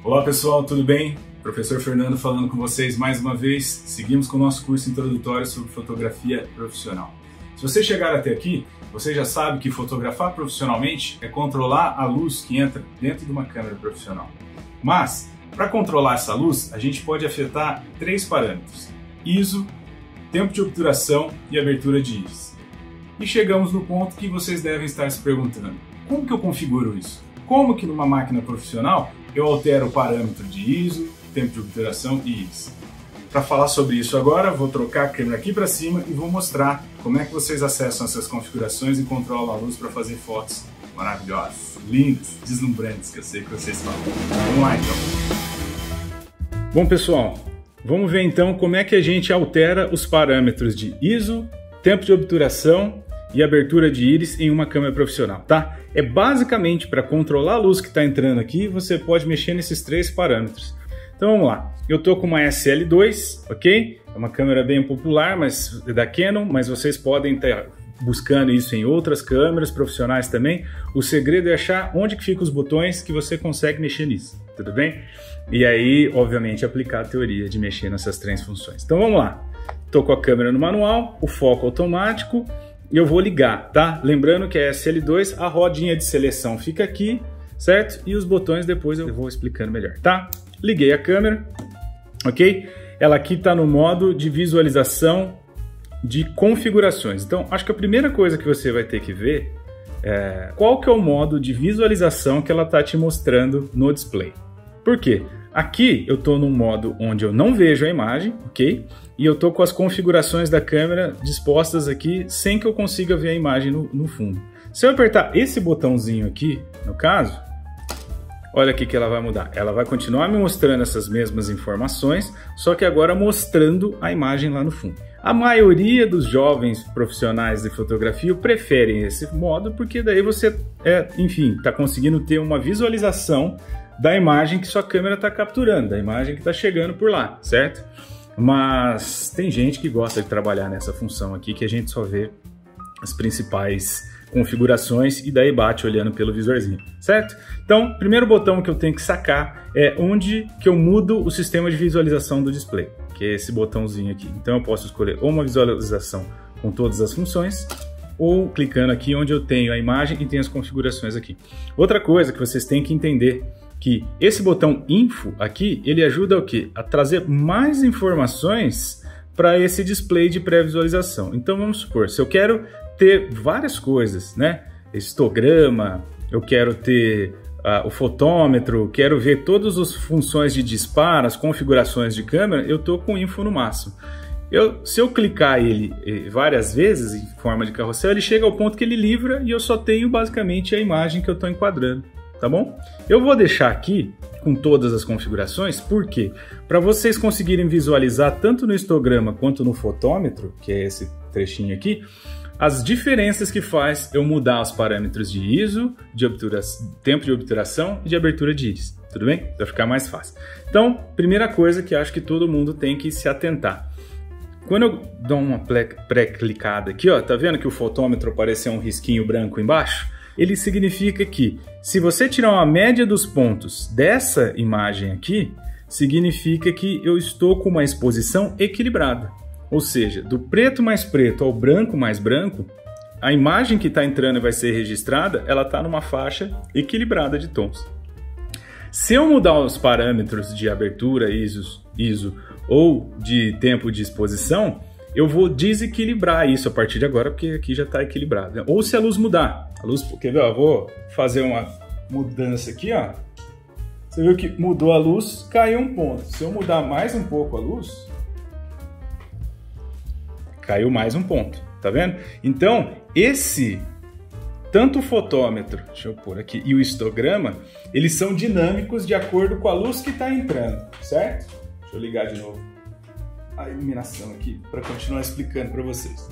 Olá pessoal, tudo bem? Professor Fernando falando com vocês mais uma vez. Seguimos com o nosso curso introdutório sobre fotografia profissional. Se você chegar até aqui, você já sabe que fotografar profissionalmente é controlar a luz que entra dentro de uma câmera profissional. Mas, para controlar essa luz, a gente pode afetar 3 parâmetros: ISO, tempo de obturação e abertura de íris. E chegamos no ponto que vocês devem estar se perguntando: como que eu configuro isso? Como que numa máquina profissional eu altero o parâmetro de ISO, tempo de obturação e íris? Para falar sobre isso agora, vou trocar a câmera aqui para cima e vou mostrar como é que vocês acessam essas configurações e controlam a luz para fazer fotos maravilhosas, lindas, deslumbrantes, que eu sei que vocês falam. Vamos lá então. Bom pessoal, vamos ver então como é que a gente altera os parâmetros de ISO, tempo de obturação e abertura de íris em uma câmera profissional, tá? É basicamente para controlar a luz que está entrando aqui, você pode mexer nesses 3 parâmetros. Então vamos lá, eu estou com uma SL2, ok? É uma câmera bem popular, mas da Canon, mas vocês podem estar buscando isso em outras câmeras profissionais também. O segredo é achar onde que ficam os botões que você consegue mexer nisso, tudo bem? E aí, obviamente, aplicar a teoria de mexer nessas 3 funções. Então vamos lá, estou com a câmera no manual, o foco automático, e eu vou ligar, tá? Lembrando que a SL2, a rodinha de seleção fica aqui, certo? E os botões depois eu vou explicando melhor, tá? Liguei a câmera, ok? Ela aqui está no modo de visualização de configurações. Então, acho que a primeira coisa que você vai ter que ver é qual que é o modo de visualização que ela está te mostrando no display. Por quê? Aqui eu estou num modo onde eu não vejo a imagem, ok? E eu estou com as configurações da câmera dispostas aqui sem que eu consiga ver a imagem no fundo. Se eu apertar esse botãozinho aqui, no caso, olha aqui que ela vai mudar. Ela vai continuar me mostrando essas mesmas informações, só que agora mostrando a imagem lá no fundo. A maioria dos jovens profissionais de fotografia preferem esse modo, porque daí você, enfim, está conseguindo ter uma visualização da imagem que sua câmera está capturando, da imagem que está chegando por lá, certo? Mas tem gente que gosta de trabalhar nessa função aqui, que a gente só vê as principais configurações e daí bate olhando pelo visorzinho, certo? Então, primeiro botão que eu tenho que sacar é onde que eu mudo o sistema de visualização do display, que é esse botãozinho aqui. Então eu posso escolher ou uma visualização com todas as funções, ou clicando aqui onde eu tenho a imagem e tenho as configurações aqui. Outra coisa que vocês têm que entender que esse botão Info aqui, ele ajuda o quê? A trazer mais informações para esse display de pré-visualização. Então vamos supor, se eu quero ter várias coisas, né? Histograma, eu quero ter o fotômetro, quero ver todas as funções de disparo, as configurações de câmera, eu estou com Info no máximo. Se eu clicar ele várias vezes em forma de carrossel, ele chega ao ponto que ele livra e eu só tenho basicamente a imagem que eu estou enquadrando. Tá bom? Eu vou deixar aqui com todas as configurações, por quê? Para vocês conseguirem visualizar tanto no histograma quanto no fotômetro, que é esse trechinho aqui, as diferenças que faz eu mudar os parâmetros de ISO, de tempo de obturação e de abertura de íris, tudo bem? Vai ficar mais fácil. Então, primeira coisa que acho que todo mundo tem que se atentar. Quando eu dou uma pré-clicada aqui, ó, tá vendo que o fotômetro apareceu um risquinho branco embaixo? Ele significa que se você tirar uma média dos pontos dessa imagem aqui, significa que eu estou com uma exposição equilibrada. Ou seja, do preto mais preto ao branco mais branco, a imagem que está entrando e vai ser registrada, ela está numa faixa equilibrada de tons. Se eu mudar os parâmetros de abertura, ISO ou de tempo de exposição, eu vou desequilibrar isso a partir de agora, porque aqui já está equilibrado. Ou se a luz mudar. A luz, quer ver? Eu vou fazer uma mudança aqui, ó. Você viu que mudou a luz, caiu um ponto. Se eu mudar mais um pouco a luz, caiu mais um ponto, tá vendo? Então, tanto o fotômetro, deixa eu pôr aqui, e o histograma, eles são dinâmicos de acordo com a luz que está entrando, certo? Deixa eu ligar de novo a iluminação aqui para continuar explicando para vocês.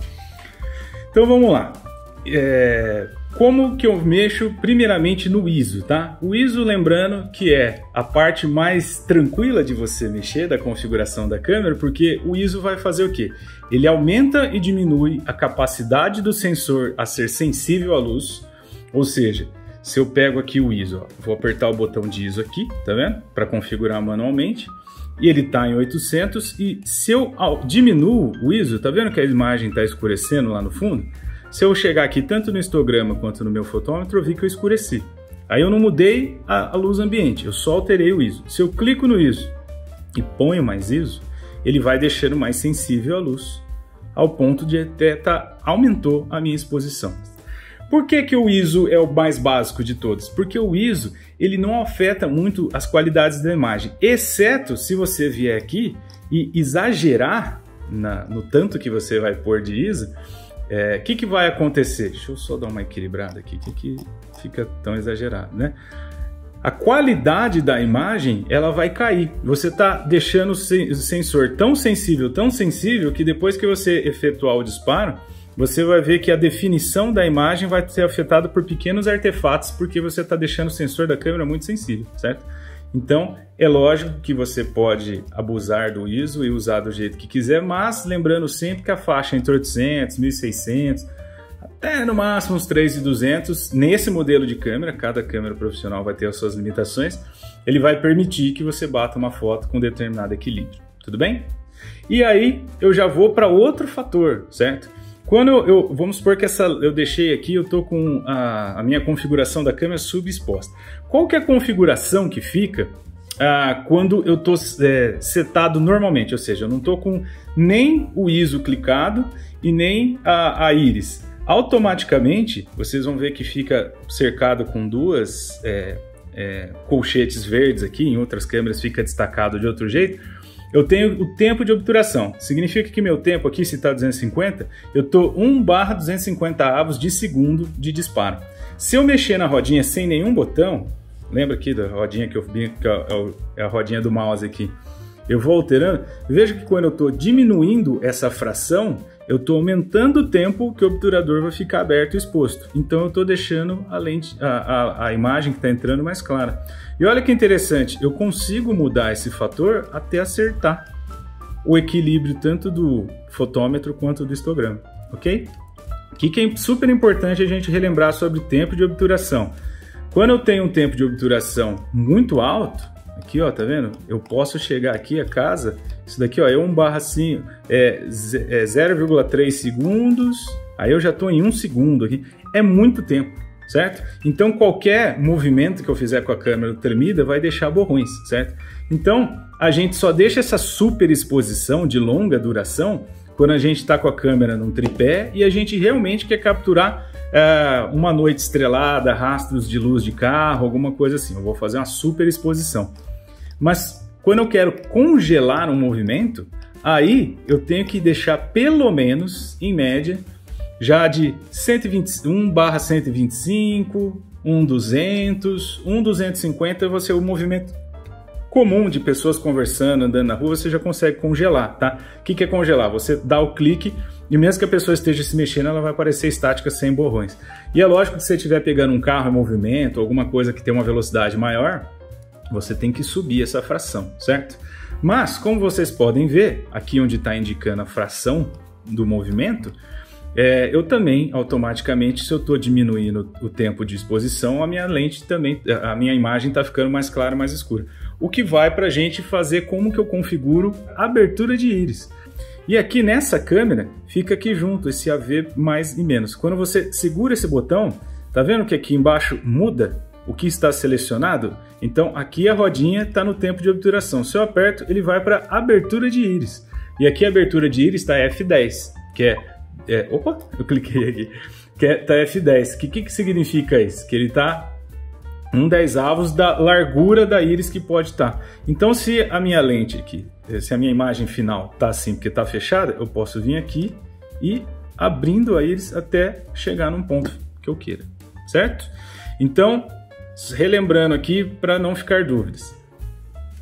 Então vamos lá. Como que eu mexo primeiramente no ISO, tá? O ISO, lembrando que é a parte mais tranquila de você mexer da configuração da câmera, porque o ISO vai fazer o quê? Ele aumenta e diminui a capacidade do sensor a ser sensível à luz, ou seja, Se eu pego aqui o ISO, ó, vou apertar o botão de ISO aqui, tá vendo? Para configurar manualmente. E ele está em 800 e se eu diminuo o ISO, tá vendo que a imagem está escurecendo lá no fundo? Se eu chegar aqui tanto no histograma quanto no meu fotômetro, eu vi que eu escureci. Aí eu não mudei a luz ambiente, eu só alterei o ISO. Se eu clico no ISO e ponho mais ISO, ele vai deixando mais sensível à luz, ao ponto de até aumentou a minha exposição. Por que o ISO é o mais básico de todos? Porque o ISO ele não afeta muito as qualidades da imagem, exceto se você vier aqui e exagerar no tanto que você vai pôr de ISO. Que vai acontecer? Deixa eu só dar uma equilibrada aqui, que fica tão exagerado, né? A qualidade da imagem ela vai cair. Você está deixando o sensor tão sensível, que depois que você efetuar o disparo, você vai ver que a definição da imagem vai ser afetada por pequenos artefatos, porque você está deixando o sensor da câmera muito sensível, certo? Então, é lógico que você pode abusar do ISO e usar do jeito que quiser, mas lembrando sempre que a faixa entre 800, 1600, até no máximo uns 3200, nesse modelo de câmera, cada câmera profissional vai ter as suas limitações, ele vai permitir que você bata uma foto com determinado equilíbrio, tudo bem? E aí, eu já vou para outro fator, certo? Quando vamos supor que eu deixei aqui, eu estou com a minha configuração da câmera subexposta. Qual que é a configuração que fica quando eu estou setado normalmente? Ou seja, eu não estou com nem o ISO clicado e nem a íris. Automaticamente, vocês vão ver que fica cercado com duas colchetes verdes aqui, em outras câmeras fica destacado de outro jeito. Eu tenho o tempo de obturação, significa que meu tempo aqui, se está 250, eu estou 1/250 avos de segundo de disparo. Se eu mexer na rodinha sem nenhum botão, lembra aqui da rodinha que eu vi, que é a rodinha do mouse aqui, eu vou alterando, veja que quando eu estou diminuindo essa fração, eu estou aumentando o tempo que o obturador vai ficar aberto e exposto. Então eu estou deixando a imagem que está entrando mais clara. E olha que interessante, eu consigo mudar esse fator até acertar o equilíbrio tanto do fotômetro quanto do histograma, ok? O que é super importante a gente relembrar sobre tempo de obturação. Quando eu tenho um tempo de obturação muito alto, aqui ó, tá vendo? Eu posso chegar aqui a casa, isso daqui ó, é 1/5, 0,3 segundos, aí eu já estou em 1 segundo aqui, é muito tempo, certo? Então qualquer movimento que eu fizer com a câmera tremida vai deixar borrões, certo? Então a gente só deixa essa super exposição de longa duração quando a gente está com a câmera num tripé e a gente realmente quer capturar uma noite estrelada, rastros de luz de carro, alguma coisa assim. Eu vou fazer uma super exposição. Mas quando eu quero congelar um movimento, aí eu tenho que deixar pelo menos, em média, já de 1/125, 1/200, 1/250, você o movimento comum de pessoas conversando, andando na rua, você já consegue congelar, tá? O que é congelar? Você dá o clique e mesmo que a pessoa esteja se mexendo, ela vai aparecer estática sem borrões. E é lógico que se você estiver pegando um carro em movimento, alguma coisa que tem uma velocidade maior, você tem que subir essa fração, certo? Mas, como vocês podem ver, aqui onde está indicando a fração do movimento, eu também, automaticamente, se eu estou diminuindo o tempo de exposição, a minha lente também, a minha imagem está ficando mais clara, mais escura. O que vai para a gente fazer como que eu configuro a abertura de íris. E aqui nessa câmera, fica aqui junto esse AV mais e menos. Quando você segura esse botão, tá vendo que aqui embaixo muda o que está selecionado? Então aqui a rodinha está no tempo de obturação. Se eu aperto, ele vai para abertura de íris. E aqui a abertura de íris está F10, que opa, eu cliquei aqui. Que está F10. O que significa isso? Que ele está 1/10 da largura da íris que pode estar. Então se a minha lente aqui, se a minha imagem final está assim porque está fechada, eu posso vir aqui e abrindo a íris até chegar num ponto que eu queira, certo? Então, relembrando aqui para não ficar dúvidas.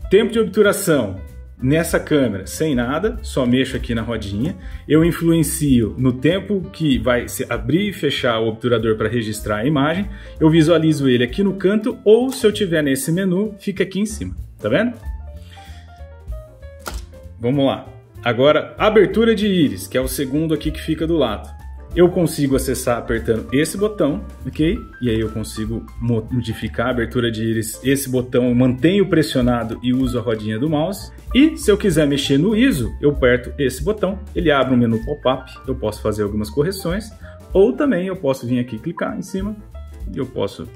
Tempo de obturação nessa câmera sem nada, só mexo aqui na rodinha. Eu influencio no tempo que vai se abrir e fechar o obturador para registrar a imagem. Eu visualizo ele aqui no canto ou se eu tiver nesse menu, fica aqui em cima. Tá vendo? Vamos lá. Agora, abertura de íris, que é o segundo aqui que fica do lado. eu consigo acessar apertando esse botão, ok? E aí eu consigo modificar a abertura de íris. Esse botão eu mantenho pressionado e uso a rodinha do mouse. E se eu quiser mexer no ISO, eu aperto esse botão, ele abre um menu pop-up, eu posso fazer algumas correções. Ou também eu posso vir aqui clicar em cima e eu posso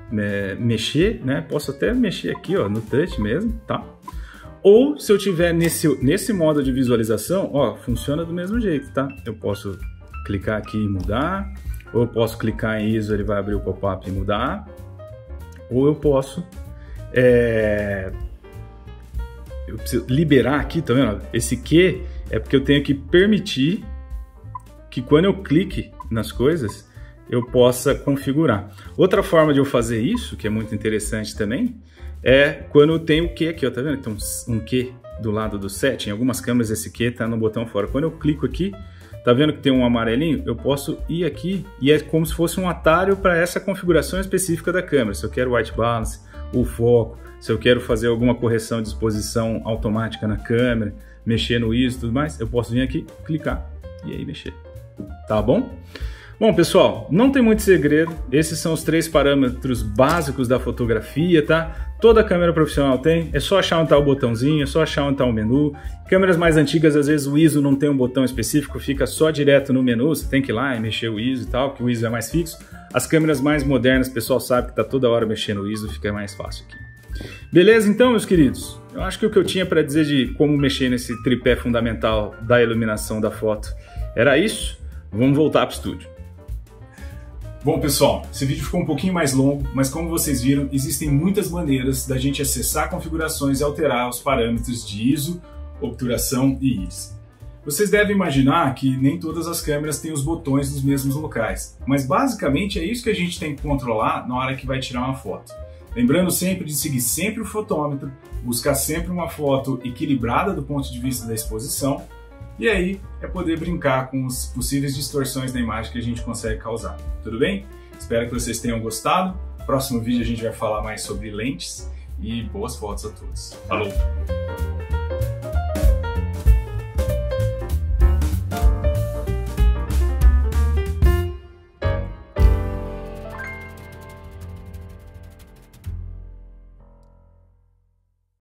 mexer, né? Posso até mexer aqui, ó, no touch mesmo, tá? Ou se eu tiver nesse modo de visualização, ó, funciona do mesmo jeito, tá? Eu posso clicar aqui e mudar, ou eu posso clicar em ISO, ele vai abrir o pop-up e mudar, ou eu posso eu preciso liberar aqui, tá vendo? Esse Q é porque eu tenho que permitir que quando eu clique nas coisas, eu possa configurar. Outra forma de eu fazer isso, que é muito interessante também, é quando eu tenho o Q aqui, ó, tá vendo? Tem um Q do lado do set, em algumas câmeras esse Q tá no botão fora. Quando eu clico aqui, tá vendo que tem um amarelinho? Eu posso ir aqui e é como se fosse um atalho para essa configuração específica da câmera. Se eu quero white balance, o foco, se eu quero fazer alguma correção de exposição automática na câmera, mexer no ISO e tudo mais, eu posso vir aqui, clicar e aí mexer. Tá bom? Bom, pessoal, não tem muito segredo. Esses são os 3 parâmetros básicos da fotografia, tá? Toda câmera profissional tem, é só achar onde tá o botãozinho, é só achar onde tá o menu. Câmeras mais antigas, às vezes o ISO não tem um botão específico, fica só direto no menu, você tem que ir lá e mexer o ISO e tal, que o ISO é mais fixo. As câmeras mais modernas, o pessoal sabe que tá toda hora mexendo o ISO, fica mais fácil aqui. Beleza, então, meus queridos? Eu acho que o que eu tinha para dizer de como mexer nesse tripé fundamental da iluminação da foto era isso. Vamos voltar para o estúdio. Bom, pessoal, esse vídeo ficou um pouquinho mais longo, mas como vocês viram, existem muitas maneiras da gente acessar configurações e alterar os parâmetros de ISO, obturação e íris. Vocês devem imaginar que nem todas as câmeras têm os botões nos mesmos locais, mas basicamente é isso que a gente tem que controlar na hora que vai tirar uma foto. Lembrando sempre de seguir sempre o fotômetro, buscar sempre uma foto equilibrada do ponto de vista da exposição, e aí é poder brincar com as possíveis distorções na imagem que a gente consegue causar. Tudo bem? Espero que vocês tenham gostado. No próximo vídeo a gente vai falar mais sobre lentes e boas fotos a todos. Falou!